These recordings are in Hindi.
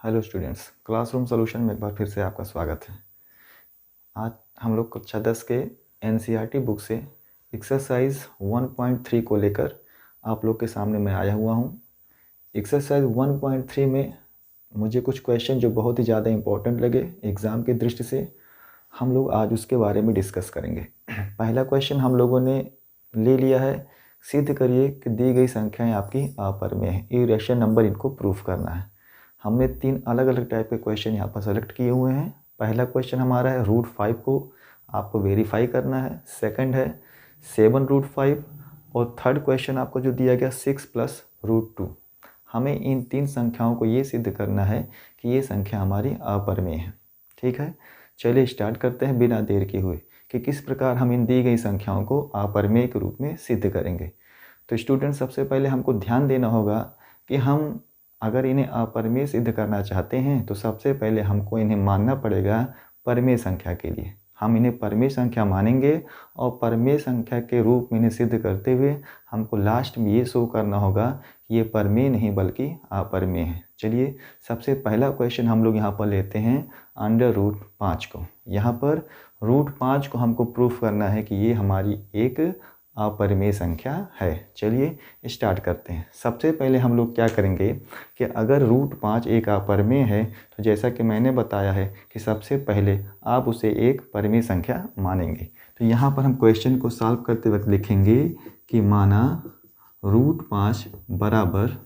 हेलो स्टूडेंट्स, क्लासरूम सॉल्यूशन में एक बार फिर से आपका स्वागत है। आज हम लोग कक्षा 10 के एनसीईआरटी बुक से एक्सरसाइज 1.3 को लेकर आप लोग के सामने मैं आया हुआ हूँ। एक्सरसाइज 1.3 में मुझे कुछ क्वेश्चन जो बहुत ही ज़्यादा इम्पोर्टेंट लगे एग्ज़ाम की दृष्टि से, हम लोग आज उसके बारे में डिस्कस करेंगे। पहला क्वेश्चन हम लोगों ने ले लिया है, सिद्ध करिए कि दी गई संख्याएँ आपकी अपरिमेय हैं। इरेशनल नंबर इनको प्रूफ करना है। हमने 3 अलग अलग टाइप के क्वेश्चन यहाँ पर सेलेक्ट किए हुए हैं। पहला क्वेश्चन हमारा है √5 को आपको वेरीफाई करना है। सेकंड है 7√5 और थर्ड क्वेश्चन आपको जो दिया गया 6 + √2। हमें इन 3 संख्याओं को ये सिद्ध करना है कि ये संख्या हमारी अपरिमेय है। ठीक है, चलिए स्टार्ट करते हैं बिना देर किए हुए कि किस प्रकार हम इन दी गई संख्याओं को अपरिमेय के रूप में सिद्ध करेंगे। तो स्टूडेंट, सबसे पहले हमको ध्यान देना होगा कि हम अगर इन्हें अपरिमेय सिद्ध करना चाहते हैं तो सबसे पहले हमको इन्हें मानना पड़ेगा परिमेय संख्या के लिए। हम इन्हें परिमेय संख्या मानेंगे और परिमेय संख्या के रूप में इन्हें सिद्ध करते हुए हमको लास्ट में ये शो करना होगा कि ये परिमेय नहीं बल्कि अपरिमेय है। चलिए, सबसे पहला क्वेश्चन हम लोग यहाँ पर लेते हैं √5 को। यहाँ पर √5 को हमको प्रूफ करना है कि ये हमारी एक अपरिमेय संख्या है। चलिए स्टार्ट करते हैं। सबसे पहले हम लोग क्या करेंगे कि अगर √5 एक अपरिमेय है तो जैसा कि मैंने बताया है कि सबसे पहले आप उसे एक परिमेय संख्या मानेंगे। तो यहाँ पर हम क्वेश्चन को सॉल्व करते वक्त लिखेंगे कि माना √5 बराबर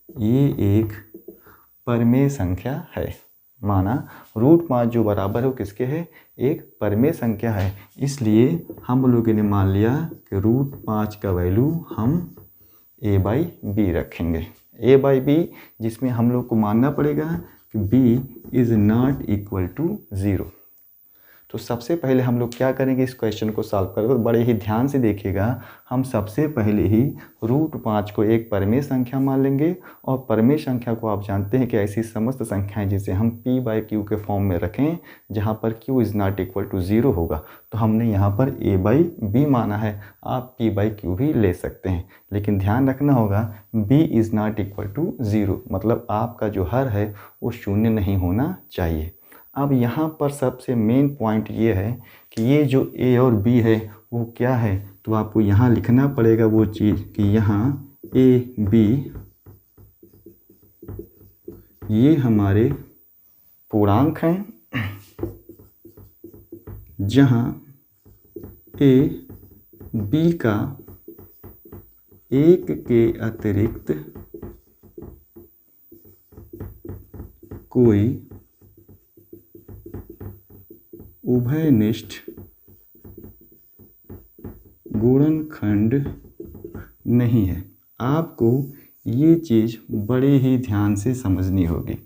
ये एक परिमेय संख्या है। माना √5 जो बराबर है वो किसके है? एक परिमेय संख्या है। इसलिए हम लोगों ने मान लिया कि √5 का वैल्यू हम a/b रखेंगे। a/b जिसमें हम लोग को मानना पड़ेगा कि b is not equal to 0। तो सबसे पहले हम लोग क्या करेंगे, इस क्वेश्चन को सॉल्व करेंगे। बड़े ही ध्यान से देखिएगा, हम सबसे पहले ही √5 को एक परिमेय संख्या मान लेंगे और परिमेय संख्या को आप जानते हैं कि ऐसी समस्त संख्याएं जिसे हम p/q के फॉर्म में रखें जहां पर q is not equal to 0 होगा। तो हमने यहाँ पर a/b माना है। आप p/q भी ले सकते हैं, लेकिन ध्यान रखना होगा b is not equal to 0, मतलब आपका जो हर है वो शून्य नहीं होना चाहिए। अब यहाँ पर सबसे मेन पॉइंट ये है कि ये जो a और b है वो क्या है, तो आपको यहाँ लिखना पड़ेगा वो चीज़ कि यहाँ a b ये हमारे पूर्णांक हैं, जहाँ a b का एक के अतिरिक्त कोई उभयनिष्ठ गुणनखंड नहीं है। आपको ये चीज़ बड़े ही ध्यान से समझनी होगी।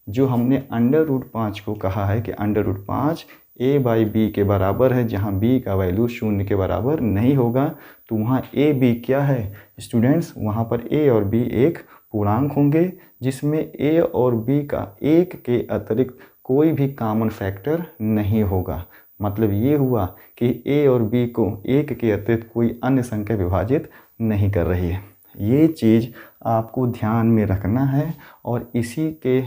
जो हमने √5 को कहा है कि √5 a/b के बराबर है, जहाँ b का वैल्यू 0 के बराबर नहीं होगा, तो वहाँ a b क्या है स्टूडेंट्स? वहाँ पर a और b एक पूर्णांक होंगे जिसमें a और b का एक के अतिरिक्त कोई भी कॉमन फैक्टर नहीं होगा। मतलब ये हुआ कि a और b को एक के अतिरिक्त कोई अन्य संख्या विभाजित नहीं कर रही है। ये चीज़ आपको ध्यान में रखना है और इसी के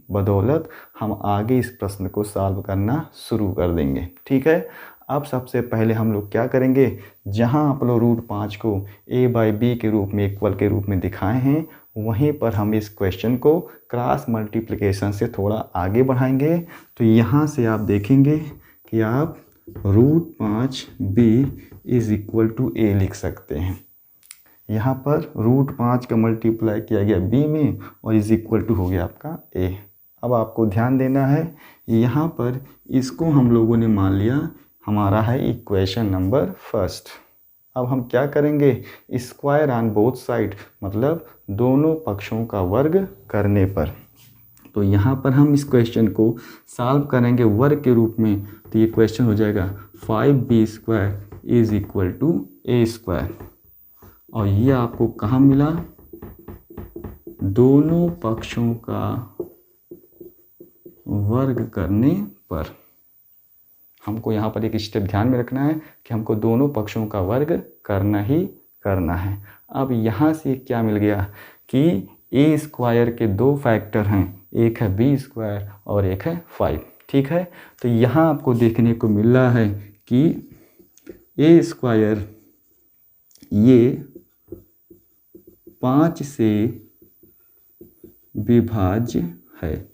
बदौलत हम आगे इस प्रश्न को सॉल्व करना शुरू कर देंगे। ठीक है, अब सबसे पहले हम लोग क्या करेंगे, जहां आप लोग √5 को a/b के रूप में इक्वल के रूप में दिखाए हैं वहीं पर हम इस क्वेश्चन को क्रॉस मल्टीप्लिकेशन से थोड़ा आगे बढ़ाएंगे। तो यहाँ से आप देखेंगे कि आप √5b is equal to a लिख सकते हैं। यहाँ पर √5 का मल्टीप्लाई किया गया b में और इज़ इक्वल टू हो गया आपका a। अब आपको ध्यान देना है, यहाँ पर इसको हम लोगों ने मान लिया हमारा है इक्वेशन नंबर फर्स्ट। अब हम क्या करेंगे, स्क्वायर ऑन बोथ साइड, मतलब दोनों पक्षों का वर्ग करने पर। तो यहाँ पर हम इस क्वेश्चन को सॉल्व करेंगे वर्ग के रूप में। तो ये क्वेश्चन हो जाएगा 5b² is equal to a²। और ये आपको कहाँ मिला? दोनों पक्षों का वर्ग करने पर। हमको यहाँ पर एक स्टेप ध्यान में रखना है कि हमको दोनों पक्षों का वर्ग करना ही करना है। अब यहाँ से क्या मिल गया कि ए स्क्वायर के दो फैक्टर हैं, एक है बी स्क्वायर और एक है 5। ठीक है, तो यहाँ आपको देखने को मिल रहा है कि ए स्क्वायर ये 5 से विभाज्य है।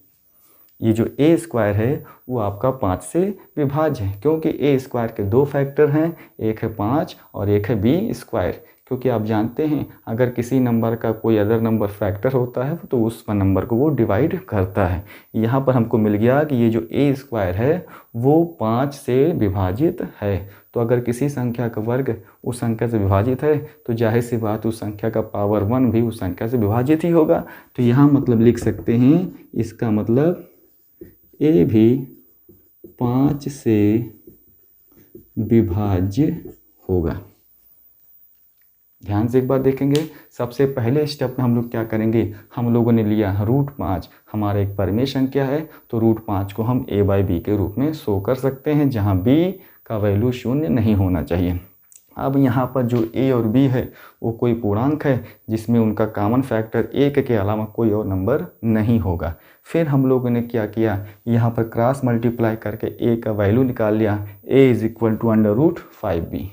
ये जो ए स्क्वायर है वो आपका 5 से विभाज्य है, क्योंकि ए स्क्वायर के दो फैक्टर हैं, एक है 5 और एक है बी स्क्वायर। क्योंकि आप जानते हैं अगर किसी नंबर का कोई अदर नंबर फैक्टर होता है तो उस नंबर को वो डिवाइड करता है। यहाँ पर हमको मिल गया कि ये जो ए स्क्वायर है वो 5 से विभाजित है। तो अगर किसी संख्या का वर्ग उस संख्या से विभाजित है तो जाहिर सी बात उस संख्या का पावर 1 भी उस संख्या से विभाजित ही होगा। तो यहाँ मतलब लिख सकते हैं, इसका मतलब ए भी 5 से विभाज्य होगा। ध्यान से एक बार देखेंगे, सबसे पहले स्टेप में हम लोग क्या करेंगे, हम लोगों ने लिया √5, हमारा एक परिमेय संख्या है तो √5 को हम a/b के रूप में शो कर सकते हैं, जहां b का वैल्यू 0 नहीं होना चाहिए। अब यहाँ पर जो a और b है वो कोई पूर्णांक है जिसमें उनका कॉमन फैक्टर 1 के अलावा कोई और नंबर नहीं होगा। फिर हम लोगों ने क्या किया, यहाँ पर क्रॉस मल्टीप्लाई करके a का वैल्यू निकाल लिया, a = √5b।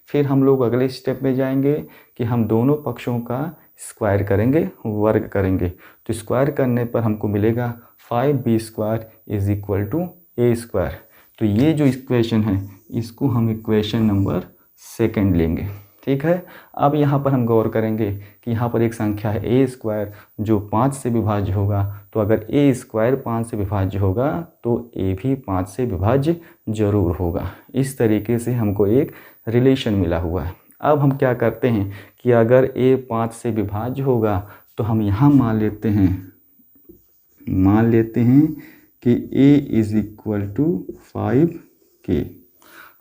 फिर हम लोग अगले स्टेप में जाएंगे कि हम दोनों पक्षों का स्क्वायर करेंगे, वर्ग करेंगे। तो स्क्वायर करने पर हमको मिलेगा 5b² = a²। तो ये जो इक्वेशन है इसको हम इक्वेशन नंबर 2 लेंगे। ठीक है, अब यहाँ पर हम गौर करेंगे कि यहाँ पर एक संख्या है a² जो 5 से विभाज्य होगा। तो अगर a² 5 से विभाज्य होगा तो a भी 5 से विभाज्य जरूर होगा। इस तरीके से हमको एक रिलेशन मिला हुआ है। अब हम क्या करते हैं कि अगर a 5 से विभाज्य होगा तो हम यहाँ मान लेते हैं कि a = 5k।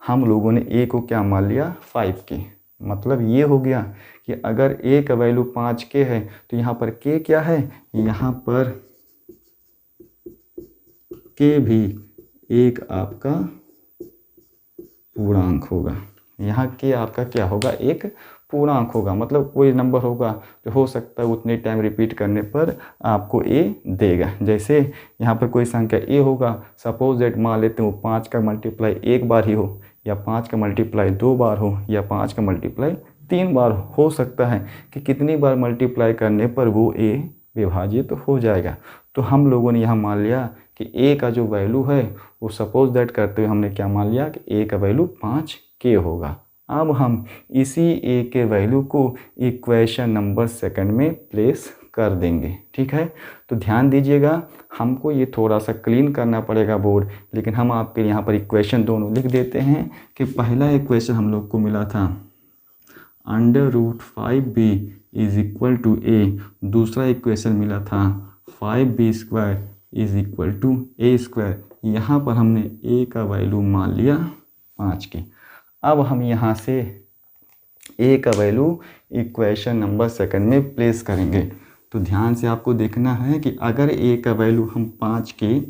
हम लोगों ने a को क्या मान लिया, 5k। मतलब ये हो गया कि अगर a का वैल्यू 5k है तो यहाँ पर k क्या है, यहाँ पर k भी एक आपका पूर्णांक होगा। यहाँ k आपका क्या होगा, एक पूर्णांक होगा। मतलब कोई नंबर होगा जो हो सकता है उतने टाइम रिपीट करने पर आपको a देगा। जैसे यहाँ पर कोई संख्या a होगा, सपोज दैट मान लेते हैं वो 5 का मल्टीप्लाई एक बार ही हो, या 5 का मल्टीप्लाई 2 बार हो, या 5 का मल्टीप्लाई 3 बार हो सकता है कि कितनी बार मल्टीप्लाई करने पर वो a विभाजित हो जाएगा। तो हम लोगों ने यहाँ मान लिया कि a का जो वैल्यू है वो सपोज दैट करते हुए हमने क्या मान लिया कि a का वैल्यू 5k होगा। अब हम इसी a के वैल्यू को इक्वेशन नंबर 2 में प्लेस कर देंगे। ठीक है, तो ध्यान दीजिएगा, हमको ये थोड़ा सा क्लीन करना पड़ेगा बोर्ड, लेकिन हम आपके यहाँ पर इक्वेशन दोनों लिख देते हैं कि पहला इक्वेशन हम लोग को मिला था √5b = a, दूसरा इक्वेशन मिला था 5b² = a²। यहाँ पर हमने a का वैल्यू मान लिया 5k। अब हम यहाँ से a का वैल्यू इक्वेशन नंबर 2 में प्लेस करेंगे। तो ध्यान से आपको देखना है कि अगर a का वैल्यू हम 5 के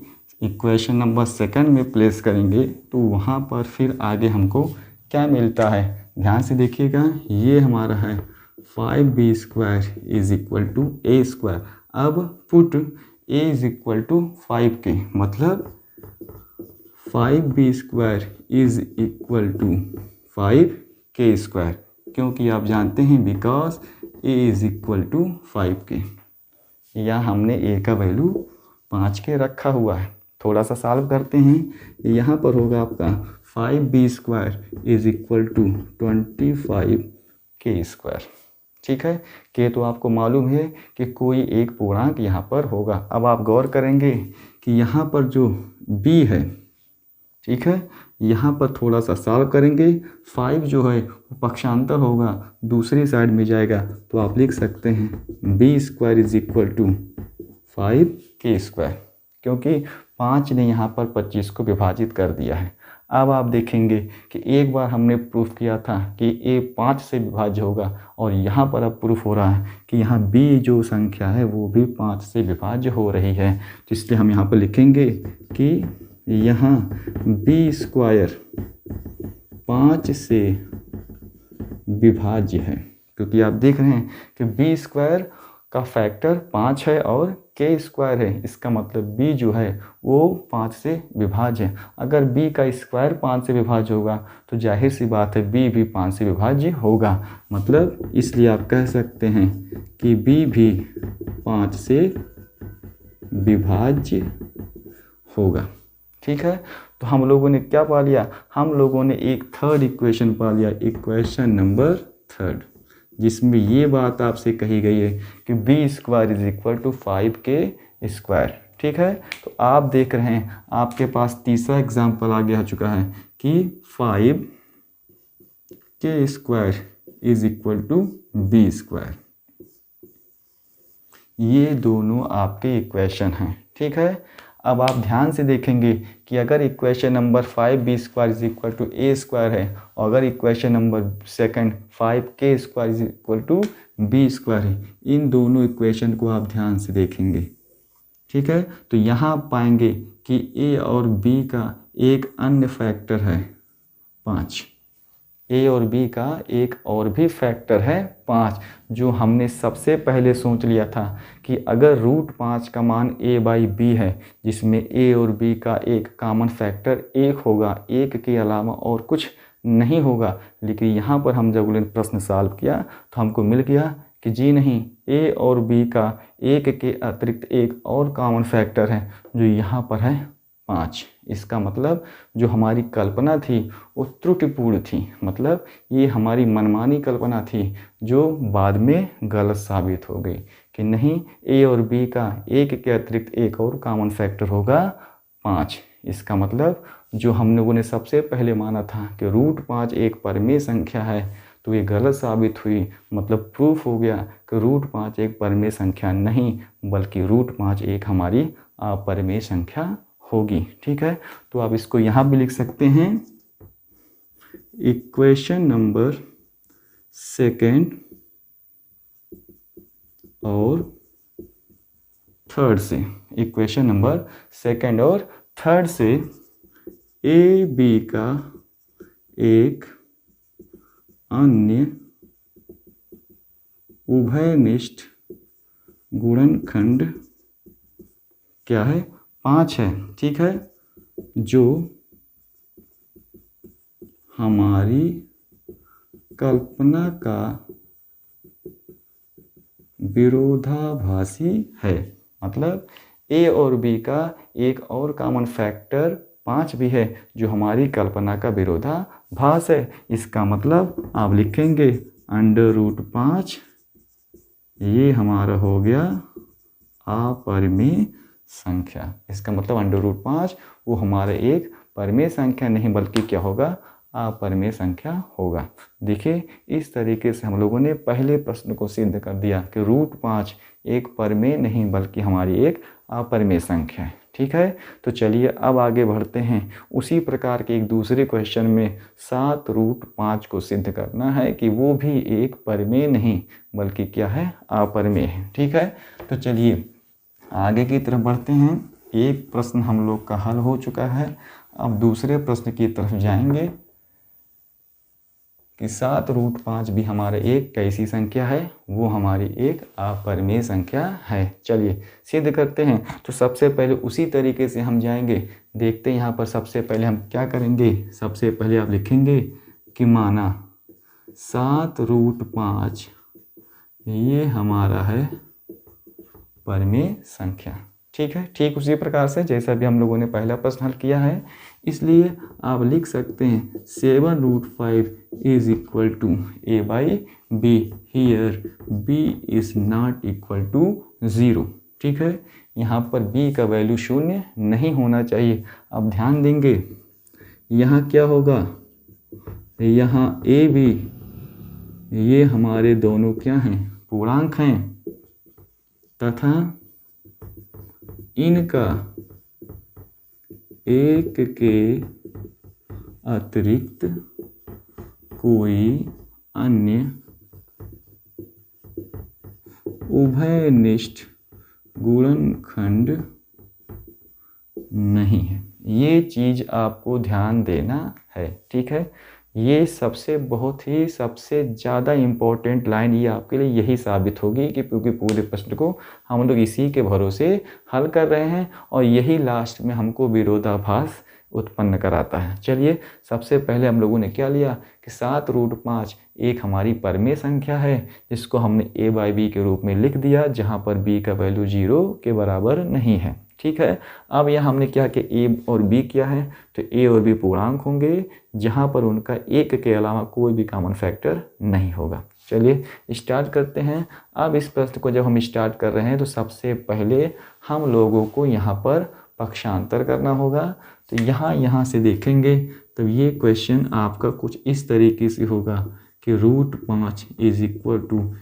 इक्वेशन नंबर 2 में प्लेस करेंगे तो वहाँ पर फिर आगे हमको क्या मिलता है, ध्यान से देखिएगा। ये हमारा है 5b² = a²। अब पुट a = 5k, मतलब 5b² = 5k², क्योंकि आप जानते हैं बिकॉज a = 5k। या हमने a का वैल्यू 5k रखा हुआ है। थोड़ा सा सॉल्व करते हैं, यहाँ पर होगा आपका 5b² = 25k²। ठीक है, k तो आपको मालूम है कि कोई एक पूर्णांक यहाँ पर होगा। अब आप गौर करेंगे कि यहाँ पर जो b है, ठीक है, यहाँ पर थोड़ा सा सॉल्व करेंगे। 5 जो है वो पक्षांतर होगा, दूसरी साइड में जाएगा, तो आप लिख सकते हैं b² = 5k², क्योंकि 5 ने यहाँ पर 25 को विभाजित कर दिया है। अब आप देखेंगे कि एक बार हमने प्रूफ किया था कि a 5 से विभाज्य होगा, और यहाँ पर अब प्रूफ हो रहा है कि यहाँ b जो संख्या है वो भी 5 से विभाज्य हो रही है। तो इसलिए हम यहाँ पर लिखेंगे कि यहाँ b² 5 से विभाज्य है, क्योंकि आप देख रहे हैं कि b² का फैक्टर 5 है और के स्क्वायर है, इसका मतलब b जो है वो 5 से विभाज्य है। अगर b का स्क्वायर 5 से विभाज्य होगा तो जाहिर सी बात है b भी 5 से विभाज्य होगा। मतलब इसलिए आप कह सकते हैं कि b भी 5 से विभाज्य होगा। ठीक है, तो हम लोगों ने क्या पा लिया, हम लोगों ने एक थर्ड इक्वेशन पा लिया, इक्वेशन नंबर थर्ड, जिसमें ये बात आपसे कही गई है कि b square is equal to 5k square. ठीक है, तो आप देख रहे हैं आपके पास तीसरा एग्जाम्पल आगे आ चुका है कि 5k square is equal to b square. ये दोनों आपके इक्वेशन हैं। ठीक है, अब आप ध्यान से देखेंगे कि अगर equation number 5b square is equal to a square है और अगर equation number second 5k square is equal to b square है, इन दोनों इक्वेशन को आप ध्यान से देखेंगे। ठीक है, तो यहाँ आप पाएंगे कि ए और बी का एक अन्य फैक्टर है 5, ए और बी का एक और भी फैक्टर है 5, जो हमने सबसे पहले सोच लिया था कि अगर रूट 5 का मान a बाई बी है, जिसमें a और b का एक कॉमन फैक्टर 1 होगा, 1 के अलावा और कुछ नहीं होगा। लेकिन यहाँ पर हम जब प्रश्न सॉल्व किया तो हमको मिल गया कि जी नहीं, a और b का 1 के अतिरिक्त एक और कॉमन फैक्टर है जो यहाँ पर है 5। इसका मतलब जो हमारी कल्पना थी वो त्रुटिपूर्ण थी, मतलब ये हमारी मनमानी कल्पना थी जो बाद में गलत साबित हो गई कि नहीं, ए और बी का 1 के अतिरिक्त एक और कॉमन फैक्टर होगा 5। इसका मतलब जो हम लोगों ने सबसे पहले माना था कि रूट 5 एक परिमेय संख्या है, तो ये गलत साबित हुई। मतलब प्रूफ हो गया कि रूट 5 एक परिमेय संख्या नहीं, बल्कि रूट 5 एक हमारी अपरिमेय संख्या होगी। ठीक है, तो आप इसको यहाँ भी लिख सकते हैं, इक्वेशन नंबर सेकेंड और थर्ड से, इक्वेशन नंबर सेकेंड और थर्ड से ए बी का एक अन्य उभयनिष्ठ गुणनखंड क्या है, 5 है। ठीक है, जो हमारी कल्पना का विरोधाभासी है। मतलब ए और बी का एक और कॉमन फैक्टर 5 भी है जो हमारी कल्पना का विरोधाभास है। इसका मतलब आप लिखेंगे अंडर रूट 5, ये हमारा हो गया अपरिमेय संख्या। इसका मतलब अंडर रूट 5 वो हमारा एक परिमेय संख्या नहीं बल्कि क्या होगा, अपरिमेय संख्या होगा। देखिए, इस तरीके से हम लोगों ने पहले प्रश्न को सिद्ध कर दिया कि रूट 5 एक परिमेय नहीं बल्कि हमारी एक अपरिमेय संख्या है। ठीक है, तो चलिए अब आगे बढ़ते हैं। उसी प्रकार के एक दूसरे क्वेश्चन में 7 रूट 5 को सिद्ध करना है कि वो भी एक परिमेय नहीं बल्कि क्या है, अपरिमेय है। ठीक है, तो चलिए आगे की तरफ बढ़ते हैं। एक प्रश्न हम लोग का हल हो चुका है, अब दूसरे प्रश्न की तरफ जाएंगे कि 7 रूट 5 भी हमारा एक कैसी संख्या है, वो हमारी एक अपरिमेय संख्या है। चलिए सिद्ध करते हैं। तो सबसे पहले उसी तरीके से हम जाएंगे, देखते हैं यहाँ पर सबसे पहले हम क्या करेंगे। सबसे पहले आप लिखेंगे कि माना 7 रूट 5 ये हमारा है परिमेय संख्या। ठीक है, ठीक उसी प्रकार से जैसा भी हम लोगों ने पहला प्रश्न हल किया है, इसलिए आप लिख सकते हैं 7 root 5 is equal to a by b, here b is not equal to 0। ठीक है, यहाँ पर b का वैल्यू 0 नहीं होना चाहिए। अब ध्यान देंगे यहाँ क्या होगा, यहाँ a b ये हमारे दोनों क्या हैं, पूर्णांक हैं, तथा इनका एक के अतिरिक्त कोई अन्य उभयनिष्ठ गुणनखंड नहीं है। ये चीज आपको ध्यान देना है। ठीक है, ये सबसे ज़्यादा इम्पोर्टेंट लाइन ये आपके लिए यही साबित होगी कि क्योंकि पूरे प्रश्न को हम लोग इसी के भरोसे हल कर रहे हैं और यही लास्ट में हमको विरोधाभास उत्पन्न कराता है। चलिए, सबसे पहले हम लोगों ने क्या लिया कि 7√5 एक हमारी परमेय संख्या है जिसको हमने a/b के रूप में लिख दिया, जहाँ पर b का वैल्यू 0 के बराबर नहीं है। ठीक है, अब यहाँ हमने क्या कि a और b किया है, तो a और b पूर्णांक होंगे जहाँ पर उनका 1 के अलावा कोई भी कॉमन फैक्टर नहीं होगा। चलिए स्टार्ट करते हैं। अब इस प्रश्न को जब हम स्टार्ट कर रहे हैं तो सबसे पहले हम लोगों को यहाँ पर पक्षांतर करना होगा। तो यहाँ से देखेंगे तब ये क्वेश्चन आपका कुछ इस तरीके से होगा कि √5 इज इक्वल टू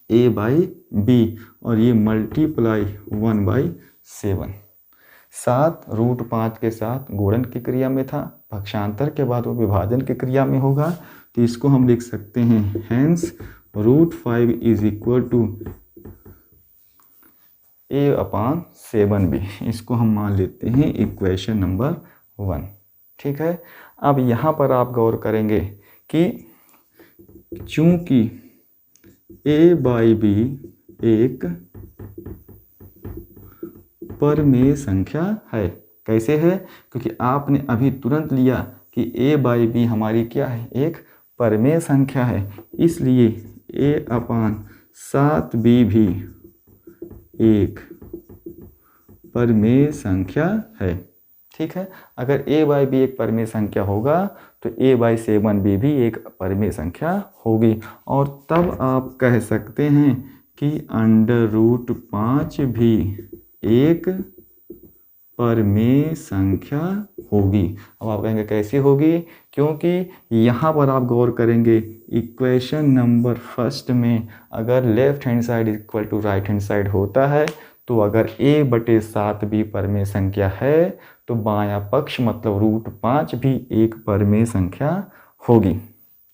a/b और ये मल्टीप्लाई 1/7। 7 √5 के साथ गुणन की क्रिया में था, पक्षांतर के बाद वो विभाजन की क्रिया में होगा, तो इसको हम लिख सकते हैं hence √5 is equal to a/7b। इसको हम मान लेते हैं इक्वेशन नंबर 1। ठीक है, अब यहाँ पर आप गौर करेंगे कि चूंकि a/b एक परमेय संख्या है। कैसे है? क्योंकि आपने अभी तुरंत लिया कि a/b हमारी क्या है, एक परमेय संख्या है, इसलिए a/7b भी एक परमेय संख्या है। ठीक है, अगर a/b एक परमेय संख्या होगा तो a/7b भी एक परमेय संख्या होगी, और तब आप कह सकते हैं कि √5 भी एक परमेय संख्या होगी। अब आप कहेंगे कैसी होगी? क्योंकि यहाँ पर आप गौर करेंगे इक्वेशन नंबर 1 में अगर left hand side equal to right hand side होता है, तो अगर a/7b परमेय संख्या है तो बायां पक्ष मतलब √5 भी एक परमेय संख्या होगी।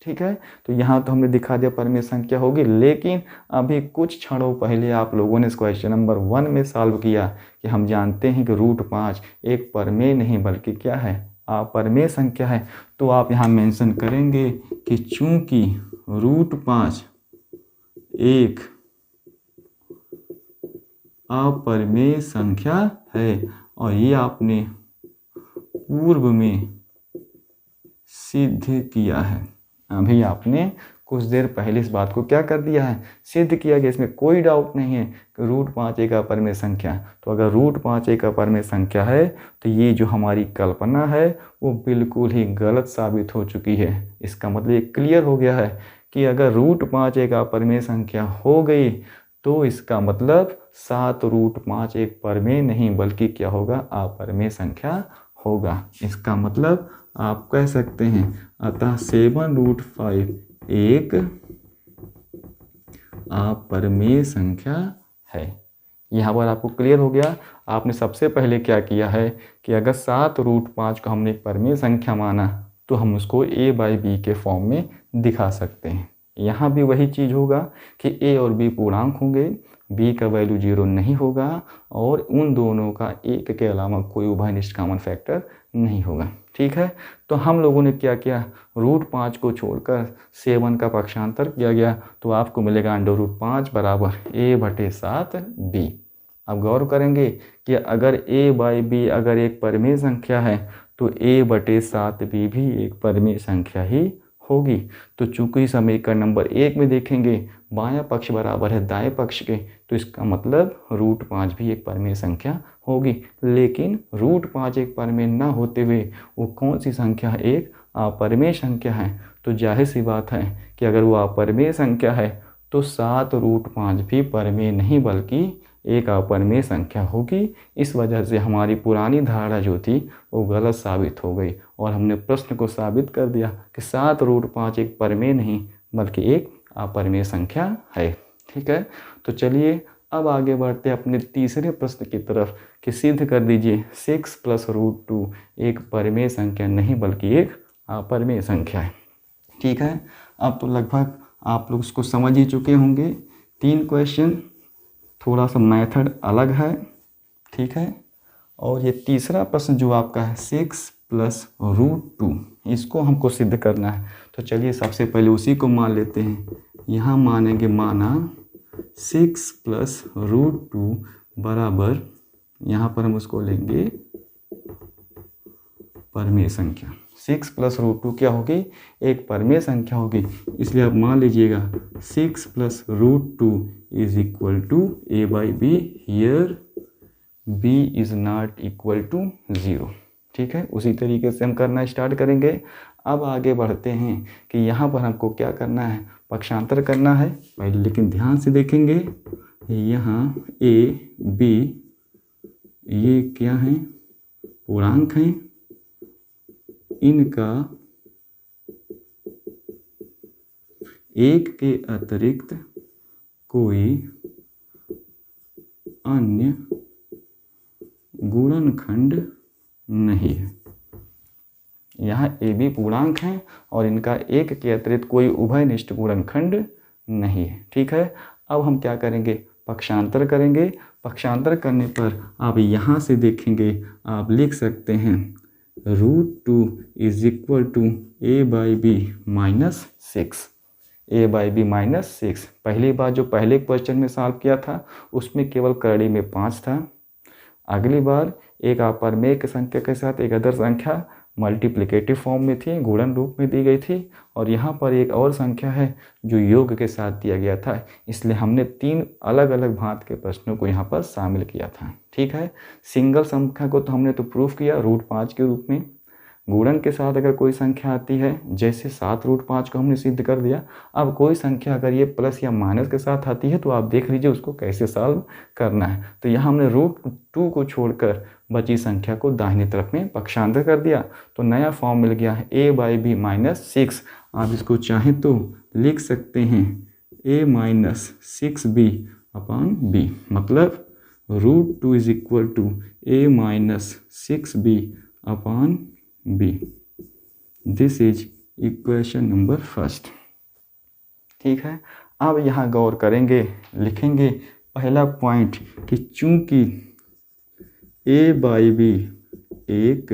ठीक है, तो यहाँ तो हमने दिखा दिया परमेय संख्या होगी, लेकिन अभी कुछ क्षणों पहले आप लोगों ने इस क्वेश्चन नंबर 1 में सॉल्व किया कि हम जानते हैं कि √5 एक परमेय नहीं बल्कि क्या है, अपरमेय संख्या है। तो आप यहाँ मेंशन करेंगे कि चूंकि √5 एक अपरमेय संख्या है, और ये आपने पूर्व में सिद्ध किया है। अभी आपने कुछ देर पहले इस बात को क्या कर दिया है, सिद्ध किया गया। इसमें कोई डाउट नहीं है कि √5 एक अपरमेय संख्या। तो अगर √5 एक अपरमेय संख्या है तो ये जो हमारी कल्पना है वो बिल्कुल ही गलत साबित हो चुकी है। इसका मतलब ये क्लियर हो गया है कि अगर √5 एक अपरमेय संख्या हो गई तो इसका मतलब 7√5 एक परमेय नहीं बल्कि क्या होगा, अपरमेय संख्या होगा। इसका मतलब आप कह सकते हैं अतः 7√5 एक अपरमेय संख्या है। यहाँ पर आपको क्लियर हो गया। आपने सबसे पहले क्या किया है कि अगर 7√5 को हमने एक परमेय संख्या माना तो हम उसको a/b के फॉर्म में दिखा सकते हैं। यहाँ भी वही चीज़ होगा कि a और b पूर्णांक होंगे, b का वैल्यू 0 नहीं होगा, और उन दोनों का 1 के अलावा कोई उभयनिष्ठ कॉमन फैक्टर नहीं होगा। ठीक है, तो हम लोगों ने क्या किया, √5 को छोड़कर 7 का पक्षांतर किया गया, तो आपको मिलेगा √5 बराबर a/7b। अब गौर करेंगे कि अगर a/b अगर एक परमेय संख्या है तो a/7b भी एक परमेय संख्या ही होगी। तो चूंकि समीकरण नंबर 1 में देखेंगे बायां पक्ष बराबर है दाएं पक्ष के, तो इसका मतलब √5 भी एक परमेय संख्या होगी। लेकिन √5 एक परमेय ना होते हुए वो कौन सी संख्या है, एक अपरमेय संख्या है। तो जाहिर सी बात है कि अगर वो अपरमेय संख्या है तो 7√5 भी परमेय नहीं बल्कि एक अपरमेय संख्या होगी। इस वजह से हमारी पुरानी धारणा जो थी वो गलत साबित हो गई, और हमने प्रश्न को साबित कर दिया कि 7√5 एक परमेय नहीं बल्कि एक अपरमेय संख्या है। ठीक है, तो चलिए अब आगे बढ़ते अपने तीसरे प्रश्न की तरफ कि सिद्ध कर दीजिए 6 + √2 एक परमेय संख्या नहीं बल्कि एक अपरमेय संख्या है। ठीक है, अब तो लगभग आप लोग उसको समझ ही चुके होंगे। 3 क्वेश्चन, थोड़ा सा मेथड अलग है। ठीक है, और ये तीसरा प्रश्न जो आपका है 6 + √2 इसको हमको सिद्ध करना है। तो चलिए सबसे पहले उसी को मान लेते हैं। यहाँ मानेंगे, माना 6 + √2 बराबर, यहाँ पर हम उसको लेंगे परमेय संख्या। 6 + √2 क्या होगी? एक परमेय संख्या होगी। इसलिए आप मान लीजिएगा 6 + √2 = a/b। Here b is not equal to 0। ठीक है, उसी तरीके से हम करना स्टार्ट करेंगे। अब आगे बढ़ते हैं कि यहाँ पर हमको क्या करना है, पक्षांतर करना है पहले। लेकिन ध्यान से देखेंगे, यहाँ a b ये क्या है? पूर्णांक हैं। इनका एक के अतिरिक्त कोई अन्य गुणनखंड नहीं है। यहाँ ए बी पूर्णांक हैं और इनका एक के अतिरिक्त कोई उभयनिष्ठ गुणनखंड नहीं है। ठीक है, अब हम क्या करेंगे, पक्षांतर करेंगे। पक्षांतर करने पर आप यहाँ से देखेंगे, आप लिख सकते हैं √2 = a/b - 6। a/b - 6। पहली बार जो पहले क्वेश्चन में सॉल्व किया था उसमें केवल करड़ी में 5 था। अगली बार एक अपरमेय की संख्या के साथ एक अदर संख्या मल्टीप्लिकेटिव फॉर्म में थी, गुणन रूप में दी गई थी। और यहाँ पर एक और संख्या है जो योग के साथ दिया गया था। इसलिए हमने 3 अलग अलग भांत के प्रश्नों को यहाँ पर शामिल किया था। ठीक है, सिंगल संख्या को तो हमने तो प्रूफ किया √5 के रूप में। गुणन के साथ अगर कोई संख्या आती है, जैसे 7√5 को हमने सिद्ध कर दिया। अब कोई संख्या अगर ये प्लस या माइनस के साथ आती है तो आप देख लीजिए उसको कैसे सॉल्व करना है। तो यहाँ हमने √2 को छोड़कर बची संख्या को दाहिनी तरफ में पक्षांतर कर दिया, तो नया फॉर्म मिल गया है a/b - 6। आप इसको चाहें तो लिख सकते हैं a - 6b/b, मतलब √2 = a - 6b/b। This is equation number first. ठीक है, अब यहाँ गौर करेंगे, लिखेंगे पहला पॉइंट कि चूंकि a/b एक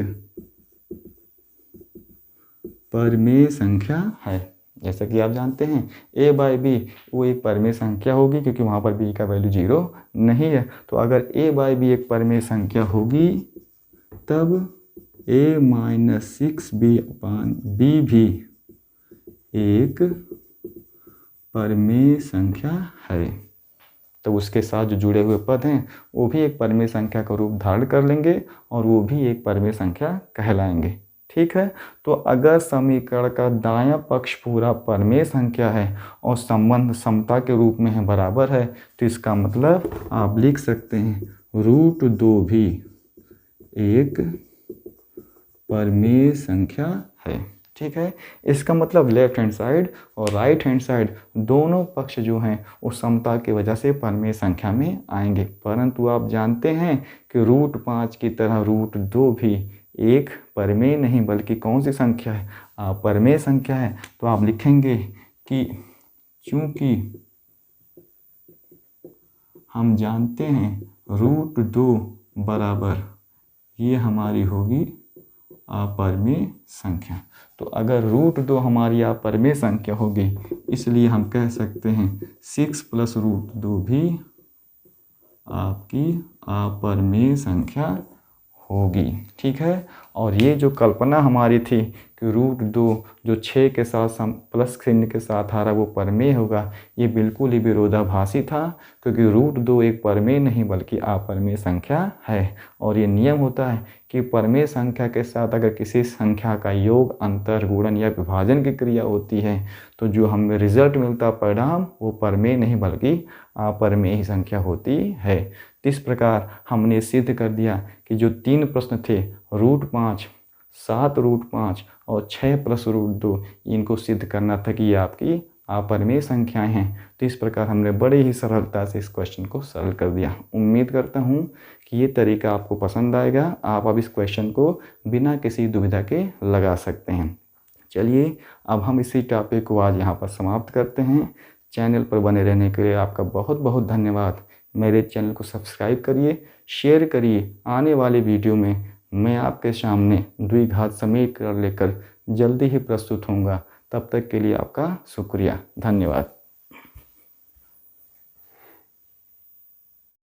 परमेय संख्या है। जैसा कि आप जानते हैं a/b वो एक परमेय संख्या होगी, क्योंकि वहाँ पर b का वैल्यू 0 नहीं है। तो अगर a/b एक परमेय संख्या होगी तब a - 6b/b भी एक परमेय संख्या है। तो उसके साथ जो जुड़े हुए पद हैं वो भी एक परमेय संख्या का रूप धारण कर लेंगे और वो भी एक परमेय संख्या कहलाएंगे। ठीक है, तो अगर समीकरण का दायां पक्ष पूरा परमेय संख्या है और संबंध समता के रूप में है, बराबर है, तो इसका मतलब आप लिख सकते हैं √2 भी एक परमेय संख्या है। ठीक है, इसका मतलब लेफ्ट हैंड साइड और राइट हैंड साइड दोनों पक्ष जो हैं उस समता की वजह से परमेय संख्या में आएंगे। परंतु आप जानते हैं कि √5 की तरह √2 भी एक परमेय नहीं बल्कि कौन सी संख्या है, परमेय संख्या है। तो आप लिखेंगे कि चूंकि हम जानते हैं √2 बराबर ये हमारी होगी अपरमेय संख्या। तो अगर √2 हमारी अपरमेय संख्या होगी, इसलिए हम कह सकते हैं 6 + √2 भी आपकी अपरमेय संख्या होगी। ठीक है, और ये जो कल्पना हमारी थी कि √2 जो 6 के साथ प्लस चिन्ह के साथ आ रहा वो परमेय होगा, ये बिल्कुल ही विरोधाभासी था, क्योंकि √2 एक परमेय नहीं बल्कि अपरमेय संख्या है। और ये नियम होता है कि परमेय संख्या के साथ अगर किसी संख्या का योग, अंतर, गुणन या विभाजन की क्रिया होती है तो जो हमें रिजल्ट मिलता परिणाम वो परमेय नहीं बल्कि अपरमेय ही संख्या होती है। इस प्रकार हमने सिद्ध कर दिया कि जो 3 प्रश्न थे √5, 7√5 और 6 + √2, इनको सिद्ध करना था कि ये आपकी अपरमेय संख्याएं हैं। तो इस प्रकार हमने बड़े ही सरलता से इस क्वेश्चन को सरल कर दिया। उम्मीद करता हूँ कि ये तरीका आपको पसंद आएगा। आप अब इस क्वेश्चन को बिना किसी दुविधा के लगा सकते हैं। चलिए अब हम इसी टॉपिक को आज यहाँ पर समाप्त करते हैं। चैनल पर बने रहने के लिए आपका बहुत बहुत धन्यवाद। मेरे चैनल को सब्सक्राइब करिए, शेयर करिए। आने वाले वीडियो में मैं आपके सामने द्विघात समीकरण लेकर जल्दी ही प्रस्तुत होऊंगा। तब तक के लिए आपका शुक्रिया, धन्यवाद।